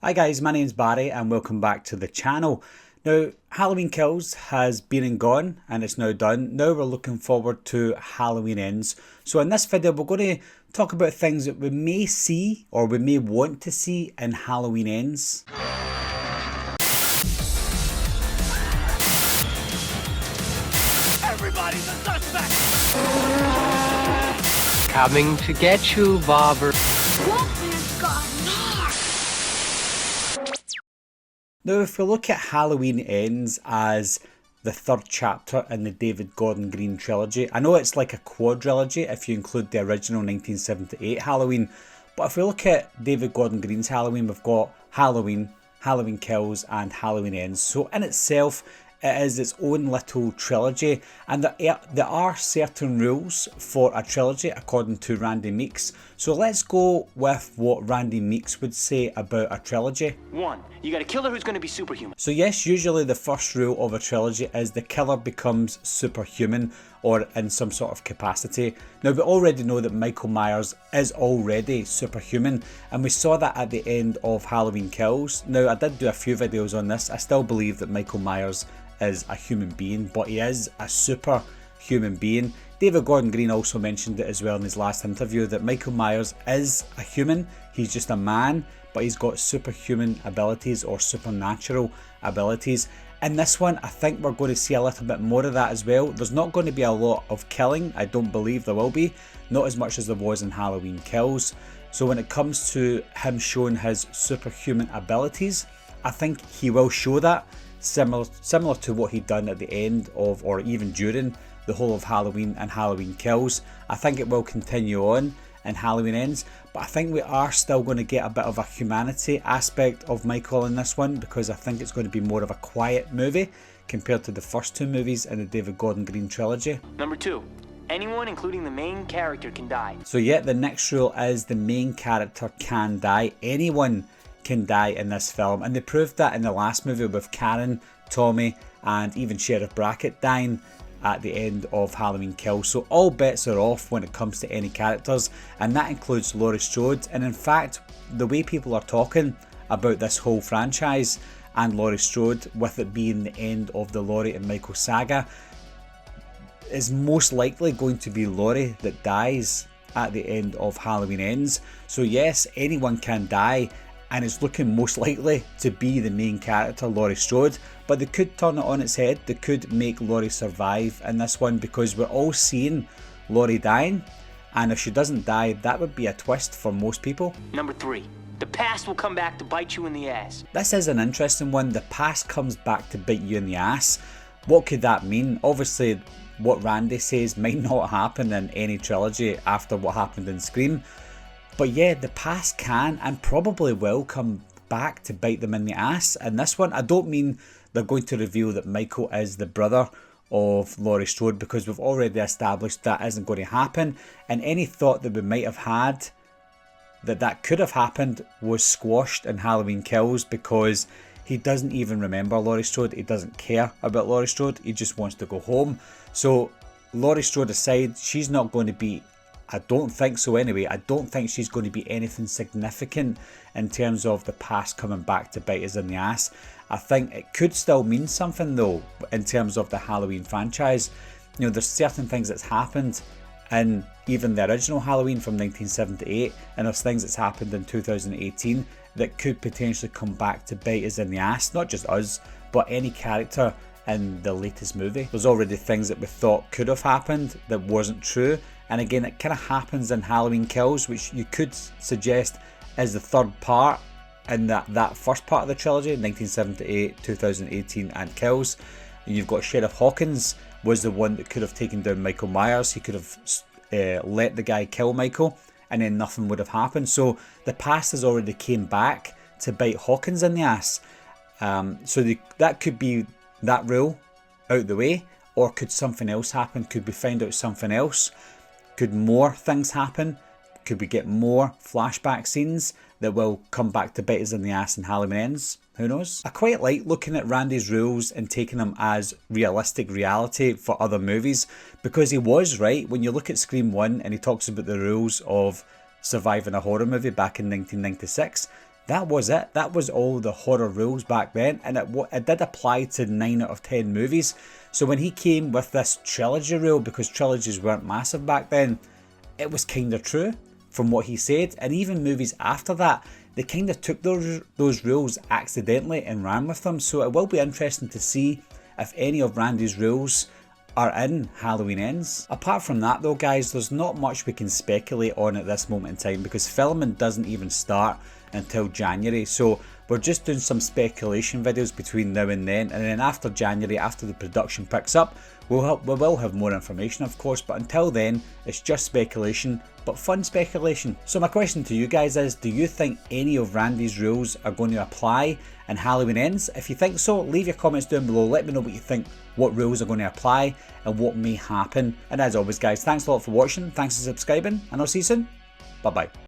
Hi guys, my name's Barry and welcome back to the channel. Now, Halloween Kills has been and gone and it's now done. Now we're looking forward to Halloween Ends. So in this video we're going to talk about things that we may see or we may want to see in Halloween Ends. Everybody's a suspect! Coming to get you, Bobber. Wolfman's got Nards! Now if we look at Halloween Ends as the third chapter in the David Gordon Green trilogy, I know it's like a quadrilogy if you include the original 1978 Halloween, but if we look at David Gordon Green's Halloween, we've got Halloween, Halloween Kills and Halloween Ends. So in itself, it is its own little trilogy, and there are certain rules for a trilogy according to Randy Meeks. So let's go with what Randy Meeks would say about a trilogy. 1. You got a killer who's going to be superhuman. So yes, usually the first rule of a trilogy is the killer becomes superhuman or in some sort of capacity. Now we already know that Michael Myers is already superhuman, and we saw that at the end of Halloween Kills. Now I did do a few videos on this. I still believe that Michael Myers is a human being, but he is a superhuman being. David Gordon Green also mentioned it as well in his last interview that Michael Myers is a human, he's just a man, but he's got superhuman abilities or supernatural abilities. In this one, I think we're going to see a little bit more of that as well. There's not going to be a lot of killing, I don't believe there will be, not as much as there was in Halloween Kills. So when it comes to him showing his superhuman abilities, I think he will show that. Similar to what he'd done at the end of, or even during the whole of Halloween and Halloween Kills. I think it will continue on in Halloween Ends, but I think we are still going to get a bit of a humanity aspect of Michael in this one, because I think it's going to be more of a quiet movie compared to the first two movies in the David Gordon Green trilogy. Number 2. Anyone, including the main character, can die. So yeah, the next rule is the main character can die. Anyone can die in this film, and they proved that in the last movie with Karen, Tommy and even Sheriff Brackett dying at the end of Halloween Kills. So all bets are off when it comes to any characters, and that includes Laurie Strode. And in fact, the way people are talking about this whole franchise and Laurie Strode, with it being the end of the Laurie and Michael saga, is most likely going to be Laurie that dies at the end of Halloween Ends. So yes, anyone can die, and it's looking most likely to be the main character, Laurie Strode, but they could turn it on its head. They could make Laurie survive in this one, because we're all seeing Laurie dying, and if she doesn't die, that would be a twist for most people. Number 3. The past will come back to bite you in the ass. This is an interesting one. The past comes back to bite you in the ass. What could that mean? Obviously, what Randy says might not happen in any trilogy after what happened in Scream. But yeah, the past can and probably will come back to bite them in the ass. And this one, I don't mean they're going to reveal that Michael is the brother of Laurie Strode, because we've already established that isn't going to happen. And any thought that we might have had that could have happened was squashed in Halloween Kills, because he doesn't even remember Laurie Strode. He doesn't care about Laurie Strode. He just wants to go home. So Laurie Strode aside, she's not going to be, I don't think so anyway, I don't think she's going to be anything significant in terms of the past coming back to bite us in the ass. I think it could still mean something though in terms of the Halloween franchise. You know, there's certain things that's happened in even the original Halloween from 1978, and there's things that's happened in 2018 that could potentially come back to bite us in the ass. Not just us, but any character in the latest movie. There's already things that we thought could have happened that wasn't true. And again, it kind of happens in Halloween Kills, which you could suggest is the third part in that first part of the trilogy, 1978, 2018 and Kills. And you've got Sheriff Hawkins was the one that could have taken down Michael Myers. He could have let the guy kill Michael and then nothing would have happened. So the past has already came back to bite Hawkins in the ass. That could be that rule out the way, or could something else happen? Could we find out something else? Could more things happen? Could we get more flashback scenes that will come back to bite us in the ass in Halloween Ends? Who knows? I quite like looking at Randy's rules and taking them as realistic reality for other movies, because he was right. When you look at Scream 1 and he talks about the rules of surviving a horror movie back in 1996, That was it. That was all the horror rules back then, and it did apply to 9 out of 10 movies. So when he came with this trilogy rule, because trilogies weren't massive back then, it was kind of true from what he said. And even movies after that, they kind of took those rules accidentally and ran with them. So it will be interesting to see if any of Randy's rules are in Halloween Ends. Apart from that though guys, there's not much we can speculate on at this moment in time, because filming doesn't even start until January. So we're just doing some speculation videos between now and then after January, after the production picks up, we will have more information of course, but until then it's just speculation, but fun speculation. So my question to you guys is, do you think any of Randy's rules are going to apply in Halloween Ends? If you think so, leave your comments down below, let me know what you think, what rules are going to apply and what may happen. And as always guys, thanks a lot for watching, thanks for subscribing, and I'll see you soon. Bye bye.